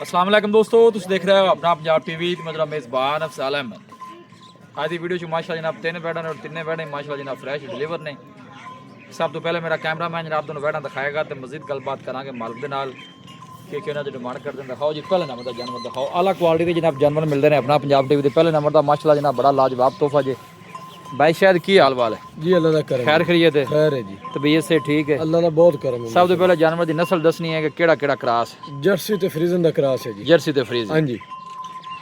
अस्सलाम वालेकुम दोस्तों, तुम देख रहे हो अपना पंजाब टीवी ते मेरा मेज़बान अफसाल अहमद। आज की वीडियो माशाअल्लाह जनाब 3 बैडा ने और 3 बैडे माशाअल्लाह जनाब फ्रैश डिलीवर ने। सब तो पहले मेरा कैमरामैन जनाब दोनों बैडा दिखाएगा तो मजीद गलबात करांगे मालिक दे नाल कि उन्होंने डिमांड करते हैं। दिखाओ जी पहले नंबर का जानवर दिखाओ, आला क्वालिटी के जनाब जानवर मिलते हैं अपना पंजाब टीवी के पहले नंबर का माशाअल्लाह जनाब बड़ा लाजवाब तोहफा जी। भाई शायद की हाल वाल है जी? अल्लाह का करम, खैर खैरियत है? खैर है जी, तबीयत से ठीक है? अल्लाह का बहुत करम है। सब तो पहले जानवर की नस्ल दसनी है कि केड़ा केड़ा क्रॉस? जर्सी ते फ्रीजन दा क्रॉस है जी। जर्सी ते फ्रीज। हां जी।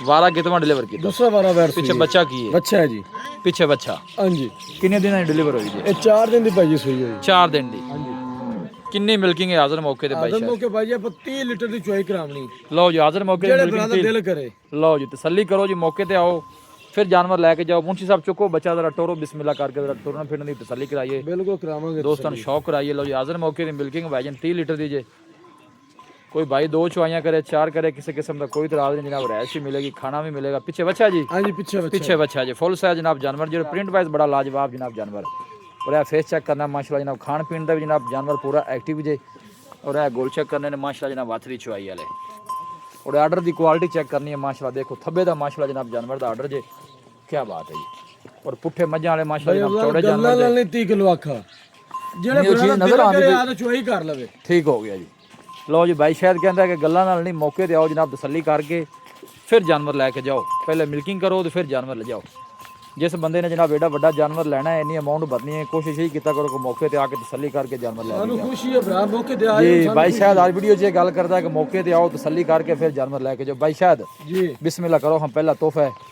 वारा कितना डिलीवर किया? दूसरा वारा वैर पीछे बच्चा की है? बच्चा है जी। पीछे बच्चा हां जी। किन्ने दिन डिलीवर हुई जी? ये 4 दिन दी भाई सुई हुई। 4 दिन दी। हां जी। किन्नी मिल्किंग है हाजिर मौके ते भाई? आदम मौके भाई आप 30 लीटर दी चुआई करावनी। लो जी हाजिर मौके जेड़े मिल्किंग बरादर दिल करे। लो जी तसल्ली करो जी, मौके ते आओ फिर जानवर लेके जाओ। मुंशी साहब चुको बच्चा जरा टोरो बिस्मिल्लाह करके जरा टुरन फिरन दी तसल्ली कराइए, बिल्कुल करावांगे दोस्तों ने शौक कराइए। लो जी हाजिर मौके दी मिल्किंग भाईजान 30 लीटर दी जे। कोई भाई 2 चुआइयां करे 4 करे किसी किस्म का कोई इतराज नहीं जनाब। रैश भी मिलेगी, खाना भी मिलेगा। पीछे बच्चा जी? हां जी पीछे बच्चा। पीछे बच्चा जी फुल साइज जनाब जानवर जो प्रिंट वाइज बड़ा लाजवाब जनाब जानवर। और यह फेस चेक करना माशाल्लाह जनाब, खान पीन का भी जनाब जानवर पूरा एक्टिव जे। और यह गोल चेक करने ने माशाल्लाह जनाब वाथरी चुआई वाले। और आर्डर की क्वालिटी चेक करनी है माशाल्लाह, देखो थब्बे का माशाल्लाह जनाब जानवर का आर्डर जे, क्या बात है जी। और पुट्ठे मज्जां वाले माशाल्लाह जनाब चौड़े जानवर गल्ला नहीं 30 किलो आखा जेड़े बरादर नजर दिल आंदी करे कोई- आ चुआई कर लवे। ठीक हो गया जी। लो जी भाई शायद कहता है कि गल्लां नाल नहीं, मौके ते आओ जनाब तसल्ली करके फिर जानवर लैके जाओ। पहले मिल्किंग करो तो फिर जानवर ले जाओ। जिस बंदे ने जनाब एडा बड़ा जानवर लेना है, इन्नी अमाउंट भरनी है, कोशिश यही किया करो कि मौके ते आके तसल्ली करके जानवर ले सानू जाओ। खुशी है भरा मौके ते आए जी सानू भाई खुशी शायद आज वीडियो च गल करता है कि मौके ते आओ तसल्ली करके फिर जानवर लेके जाओ। भाई शायद जी। बिस्मिल्लाह करो, हम पहला तोहफा है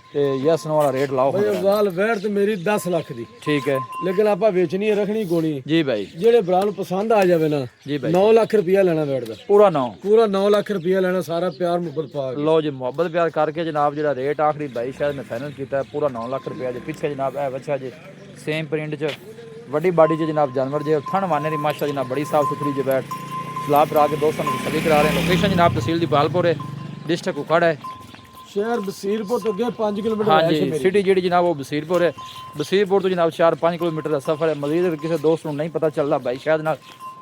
ते यस नो वाला रेट लाओ। भाई अफजाल वैर ते मेरी 10 लाख दी, ठीक है लेकिन आपा बेचनी है रखनी कोनी। जी भाई। जेड़े भरा नु पसंद आ जावे ना, जी भाई 9 लाख रुपया लेना वैर दा, पूरा 9। पूरा 9 लाख रुपया लेना, सारा प्यार मुहब्बत पा के। लो जी मोहब्बत प्यार करके जनाब जो रेट आखिरी भाई शायद ने फाइनल किया है पूरा 9 लाख रुपया जी। पीछे जनाब है बच्चा जी सेम प्रिंट च वड्डी बाडी च जनाब जानवर जे। थन माने की माशा जनाब बड़ी साफ सुथरी जो बैठ सलाह करा के दोस्तों को तसल्ली करा रहे हैं। लोकेशन जनाब तहसील दी पालपुर है, डिस्ट्रिक्ट उखड़ है। शहर बसीरपुर तो अगे 5 किलोमीटर हाँ है जी मेरी। सिटी जी जनाब वो बसीरपुर है। बसीरपुर तो जनाब 4-5 किलोमीटर का सफ़र है। मजीद अगर किसी दोस्त को नहीं पता चलता भाई शायद नाल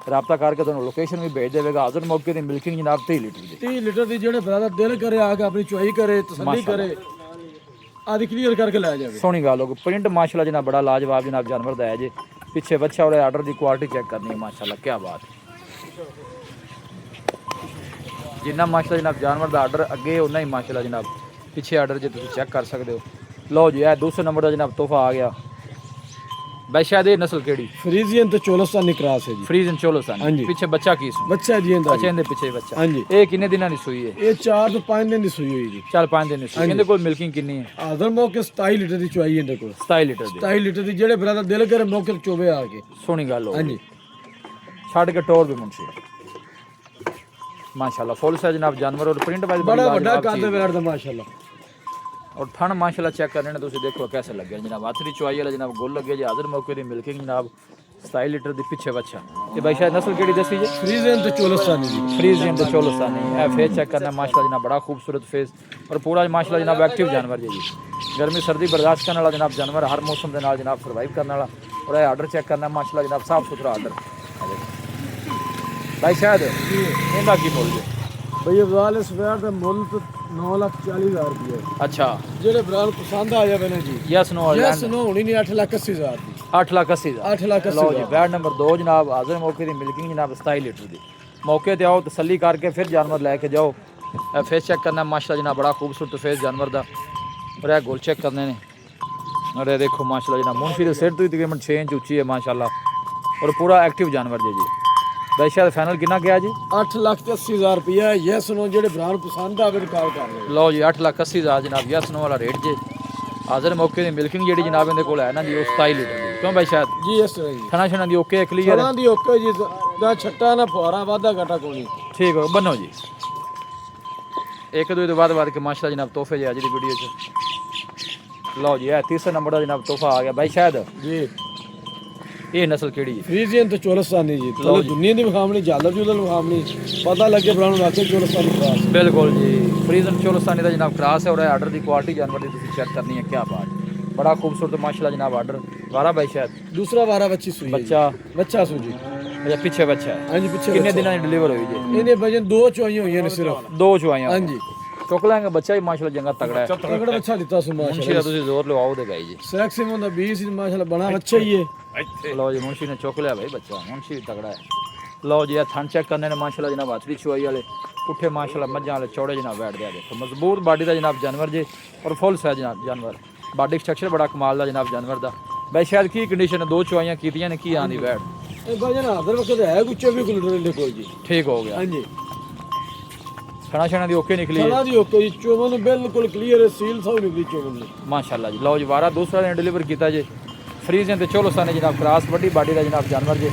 रब्ता करके तुहानू लोकेशन भी भेज देगा। हाजिर मौके की मिल्किंग जनाब 30 लीटर की। 30 लीटर दी जेड़े बरादर दिल करे आके अपनी चुआई करे, तसल्ली करे, आदि क्लियर करके ले जावे। सोहनी गल हो। प्रिंट माशाल्लाह जनाब बड़ा लाजवाब जनाब जानवर दा है जी। पीछे बच्चा और आर्डर की क्वालिटी चेक करनी है माशाल्लाह, क्या बात है। जिन्ना माशाल्लाह जनाब जानवर का आर्डर अगे उन्ना ही माशाल्लाह जनाब पीछे आर्डर जो तुम चेक कर सकते हो। लो जी है दूसरे नंबर का जनाब तोहफा आ गया। भाई शायद ये नस्ल केड़ी? फ्रीजियन ते चोलस्तानी क्रॉस है जी। Freeze and चोलोसान। हाँ जी। पीछे बच्चा की सू? बच्चा जी इंदा अच्छा इनके पीछे बच्चा। हाँ जी। ये किन्ने दिनों की सूई है? ये 4 तो 5 दिन दी सुई हुई जी। 4-5 दिन की सूई। इनके कोल मिल्किंग कितनी है? आदर मौके 27 लीटर दी चुआई इंदे कोल। 27 लीटर दी। 27 लीटर दी जेड़े बरादर दिल करे मौके ते चोवे आके। सोहनी गल हो। हाँ जी। छड़ के टोर भी मुंशी माशाल्लाह फुल साइज जनाब जानवर और प्रिंट वाइज बड़ा बड़ा कद वैर दा माशाल्लाह। और थन माशाल्लाह चेक करने ने तुम देखो कैसे लगे जनाब। हाथरी चुआई वाला जनाब गोल लगे जी। हाजिर मौके की मिल्किंग जनाब 27 लीटर की। पीछे बच्चा ये भाई शायद नस्ल केड़ी दसी जी? फ्रीजियन ते चोलस्तानी जी। फ्रीजियन ते चोलोसानी। है फेस चेक करना माशाल्लाह जनाब बड़ा खूबसूरत फेस और पूरा माशाल्लाह जनाब एक्टिव जानवर जी। गर्मी सर्दी बर्दाश्त करने वाला जनाब जानवर, हर मौसम के नाल जनाब सर्वाइव करने वाला। और यह आर्डर चेक करना माशाल्लाह जनाब साफ सुथरा आर्डर। भाई शायद इनका की मुल जी? भाई अफजाल इस वैर दा मुल तो 9,40,000 रुपया है। अच्छा जेड़े बरादर पसंद आ जावे ना जी। यस नो यस नो होनी नहीं 8,80,000 दी। 8,80,000। 8,80,000 लो जी बैड नंबर 2 जनाब हाजिर मौके की मिल्किंग जनाब 27 लीटर की। मौके ते आओ तसल्ली करके फिर जानवर लेके जाओ। फेस चेक करना माशाल्लाह जनाब बड़ा खूबसूरत फेस जानवर दा। और यह गोल चेक करने ने। और ये देखो माशाल्लाह जनाब मुंशी के सिर तो तकरीबन 6 इंच ऊँची है माशाल्लाह। और पूरा एक्टिव जानवर जी। भाई शायद फाइनल कितना गया जी? 8,80,000 रुपया है। यस नो जेड़े बरादर पसंद आवे तो कॉल कर ले। लो जी 8,80,000 जनाब यस नो वाला रेट जी। हाजिर मौके की मिल्किंग जी जनाब इनके कोल है ना जी वो 27 लीटर की। क्यों भाई शायद जी यस जी। खाना शाना दी ओके क्लियर चना दी ओके जी, ना छट्टा ना फुहारा वादा घाटा कोनी। ठीक हो बनो जी। एक दो तो बाद के माशाल्लाह जनाब तोहफे जी अज की वीडियो च। लो जी है तीसरे नंबर का जनाब तोहफा आ गया। भाई शायद जी ये नस्ल केड़ी है? फ्रीजियन ते चोलस्तानी जी। तो दुनिया दी विखामनी जालर जुलर विखामनी पता लगे बरादर वाकई चोलस्तानी क्रॉस। बिल्कुल जी फ्रीजन चोलोस्तानी का जनाब क्रॉस है। और आर्डर की क्वालिटी जानवर की तुम चेक करनी है, क्या बात। बड़ा खूबसूरत माशाल्लाह जनाब आर्डर। वारा भाई शायद दूसरा वारा बच्ची सुई है जी। बच्चा बच्चा सू जी। ਅੱਛਾ ਪਿੱਛੇ ਬੱਚਾ ਹੈ ਹਾਂਜੀ ਪਿੱਛੇ ਕਿੰਨੇ ਦਿਨਾਂ ਦੀ ਡਿਲੀਵਰ ਹੋਈ ਜੀ ਇਹਨੇ ਵਜਨ 2 ਚੁਆਈਆਂ ਹੋਈਆਂ ਨੇ ਸਿਰਫ। 2 ਚੁਆਈਆਂ ਹਾਂਜੀ ਚੁੱਕ ਲਾਂਗੇ ਬੱਚਾ ਹੀ ਮਾਸ਼ਾਅੱਲਾ ਚੰਗਾ ਤਗੜਾ ਹੈ ਤਗੜਾ ਬੱਚਾ ਦਿੱਤਾ ਸੁ ਮੁੰਸ਼ੀ ਮਾਸ਼ਾਅੱਲਾ। ਦਾ ਤੁਸੀਂ ਜ਼ੋਰ ਲਵਾਓ ਦੇ ਗਾਈ ਜੀ ਸੈਕਸੀ ਹੁੰਦਾ 20 ਮਾਸ਼ਾਅੱਲਾ ਬਣਾ ਅੱਛਾ ਹੀ ਹੈ। ਲਓ ਜੀ ਮੁੰਸ਼ੀ ਨੇ ਚੁੱਕ ਲਿਆ ਭਾਈ ਬੱਚਾ ਮੁੰਸ਼ੀ ਵੀ ਤਗੜਾ ਹੈ ਲਓ ਜੀ ਇਹ ਥਣ ਚੈੱਕ ਕਰਨੇ ਨੇ ਮਾਸ਼ਾਅੱਲਾ ਜਨਾਬ ਹੱਥ ਦੀ ਚੁਆਈ ਵਾਲੇ ਪੁੱਠੇ ਮਾਸ਼ਾਅੱਲਾ ਮੱਝਾਂ ਵਾਲੇ ਚੌੜੇ ਜਨਾਬ ਬੈਠਦੇ ਆ ਦੇਖੋ ਮਜ਼ਬੂਤ ਬਾਡੀ ਦਾ ਜਨਾਬ ਜਾਨਵਰ ਜੇ ਔਰ ਫੁੱਲ ਸਾਈਜ਼ ਜਨਾਬ ਜਾਨਵਰ ਬਾਡੀ ਸਟਰਕਚਰ ਬੜਾ ਕਮਾਲ ਦਾ ਜਨਾਬ ਜਾਨਵਰ ਦਾ ਬਈ ਸ਼ਾਇਦ ਕੀ ਕੰਡੀਸ਼ਨ ਹੈ 2 ਚੁਆਈਆਂ ਕੀਤੀਆਂ ਨੇ ਕੀ ਆਂਦੀ ਬੈਠ ਇਹ ਵਜਨ ਆਦਰ ਵਕਤ ਹੈ ਕੋਈ 24 ਕਿਲੋ ਦੇ ਕੋਲ ਜੀ। ਠੀਕ ਹੋ ਗਿਆ ਹਾਂਜੀ ਛਣਾ ਛਣਾ ਦੀ ਓਕੇ ਨਿਕਲੀ ਸਾਲਾ ਦੀ ਓਕੇ ਜੀ ਚੋਵਨ ਨੂੰ ਬਿਲਕੁਲ ਕਲੀਅਰ ਹੈ ਸੀਲ ਸਭ ਨਿਕਲੀ ਚੋਵਨ ਨੂੰ ਮਾਸ਼ਾਅੱਲਾ ਜੀ ਲਓ ਜੀ ਵਾਰਾ ਦੂਸਰਾ ਨੇ ਡਿਲੀਵਰ ਕੀਤਾ ਜੇ ਫਰੀਜ਼ਨ ਤੇ ਚੋਲੋਸਾਨੇ ਜਨਾਬ ਕਰਾਸ ਵੱਡੀ ਬਾਡੀ ਦਾ ਜਨਾਬ ਜਾਨਵਰ ਜੇ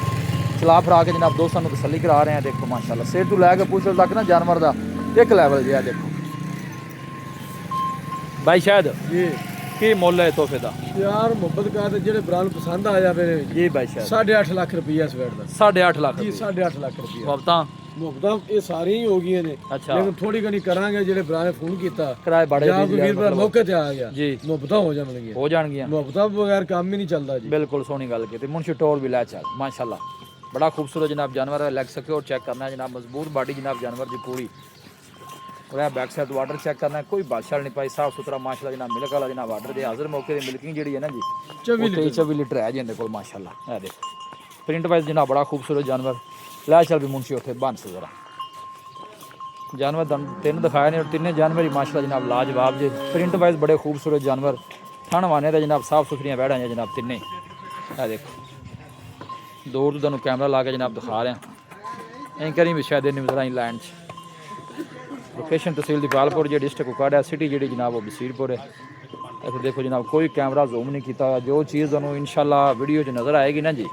ਚਲਾ ਫਰਾ ਕੇ ਜਨਾਬ ਦੋਸਤਾਂ ਨੂੰ ਤਸੱਲੀ ਕਰਾ ਰਹੇ ਆ ਦੇਖੋ ਮਾਸ਼ਾਅੱਲਾ ਸਿਰ ਤੋਂ ਲੈ ਕੇ ਪੁੱਛਲ ਤੱਕ ਨਾ ਜਾਨਵਰ ਦਾ ਇੱਕ ਲੈਵਲ ਜਿਹਾ ਦੇਖੋ ਭਾਈ ਸ਼ਾਇਦ ਜੀ ਕੀ ਮੁੱਲ ਹੈ ਤੋਹਫੇ ਦਾ ਯਾਰ ਮੁਹੱਬਤ ਕਾ ਤੇ ਜਿਹੜੇ ਬਰਾਨ ਪਸੰਦ ਆ ਜਾਵੇ ਜੀ ਭਾਈ ਸ਼ਾਇਦ 8.5 ਲੱਖ ਰੁਪਈਆ ਇਸ ਵੇਟ ਦਾ 8.5 ਲੱਖ ਜੀ 8.5 ਲੱਖ ਰੁਪਈਆ ਮੁਹੱਬਤਾਂ ਮੁਹੱਬਤਾਂ ਇਹ ਸਾਰੀਆਂ ਹੀ ਹੋ ਗਈਆਂ ਨੇ ਅੱਛਾ ਲੇਕਿਨ ਥੋੜੀ ਘਣੀ ਕਰਾਂਗੇ ਜਿਹੜੇ ਬਰਾਨ ਨੇ ਫੋਨ ਕੀਤਾ ਕਿਰਾਏ ਬਾੜੇ ਜਾਂ ਕੋਈ ਵੀਰ ਭਰਾ ਮੌਕੇ ਤੇ ਆ ਗਿਆ ਜੀ ਮੁਹੱਬਤਾਂ ਹੋ ਜਾਣਗੀਆਂ ਹੋ ਜਾਣਗੀਆਂ ਮੁਹੱਬਤਾਂ ਬਗੈਰ ਕੰਮ ਹੀ ਨਹੀਂ ਚੱਲਦਾ ਜੀ। बिल्कुल सोनी गल की मुंशी टोल भी लै चल माशाल्लाह बड़ा खूबसूरत जनाब जानवर है लेग सके और चेक करना है जनाब मजबूत बॉडी जनाब जानवर की पूरी और बैक साइड वाटर चेक करना है कोई बादशाह नहीं पाई साफ सुथरा माशाल्लाह जनाब मिल्क वाला जनाब वाटर दे हाजिर मौके की मिल्किंग जी है ना जी 24 लीटर है जी इनके कोल माशाल्लाह है देख प्रिंट वाइज जनाब बड़ा खूबसूरत जानवर लै चल भी मुंशी उत्थे बन से जरा जानवर तीन दिखाए ने और तीनों जानवर ही माशाल्लाह जनाब लाजवाब जे प्रिंट वाइज बड़े खूबसूरत जानवर थण वाने का जनाब साफ सुथरियां वैड़ा हैं जनाब तिन्ने है देखो दूर तो तुहानू कैमरा ला के जनाब दिखा रहे हैं करी भी शायद नजर आई लैंड लोकेशन तहसील दीपालपुर जी डिस्ट्रिक्ट कुकाड़ा सिटी जी जनाब वो बसीरपुर है इतने देखो जनाब कोई कैमरा जूम नहीं किया जो चीज़ तुहानू इंशाल्लाह वीडियो च नज़र आएगी ना जी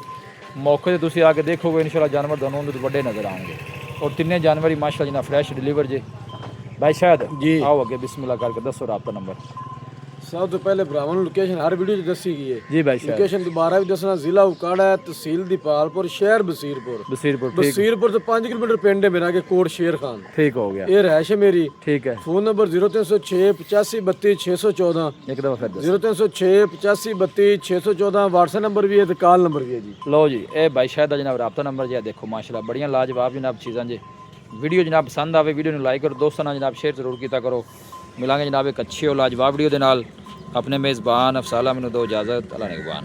मौके से तुसीं आके देखोगे इंशाल्लाह जानवर दोनों उन्हें वड्डे नज़र आएंगे और तिन्ने जानवर ही माशाल्लाह जनाब फ्रैश डिलीवर जे भाई शायद जी आओ अगे बिस्मिल्लाह करके दसो राब्ता नंबर सब तो पहले भरावां ਨੂੰ ਲੋਕੇਸ਼ਨ ਹਰ ਵੀਡੀਓ 'ਚ ਦੱਸੀ ਗਈ ਹੈ जी भाई शायद ਲੋਕੇਸ਼ਨ ਦੁਬਾਰਾ ਵੀ ਦੱਸਣਾ ਜ਼ਿਲ੍ਹਾ ਉਕਾੜਾ ਤਹਿਸੀਲ ਦੀਪਾਲਪੁਰ ਸ਼ਹਿਰ ਬਸੀਰਪੁਰ बसीरपुर ठीक ਬਸੀਰਪੁਰ ਤੋਂ 5 ਕਿਲੋਮੀਟਰ ਪਿੰਡ ਹੈ ਮੇਰਾ ਕੇ ਕੋਟ ਸ਼ੇਰ ਖਾਨ ठीक हो गया ਇਹ ਰਹਿਸ਼ ਹੈ ਮੇਰੀ ठीक है ਫੋਨ ਨੰਬਰ 0306 8532 614 एक दफ़ा फिर दस 0306 8532 614 WhatsApp नंबर भी है तो कॉल नंबर भी है जी। लो जी ए भाई शायद दा जनाब राब्ता नंबर जी देखो माशाल्लाह बड़ियां लाजवाब जनाब चीज़ां जी वीडियो जनाब पसंद आवे वीडियो ਨੂੰ लाइक करो दोस्तों ਨਾਲ जनाब शेयर जरूर ਕੀਤਾ करो मिलांगे जनाब एक अच्छी और लाजवाब वीडियो ਦੇ ਨਾਲ अपने मेज़बान अफसाला मैनू दो इजाज़त अल्लाह निगहबान।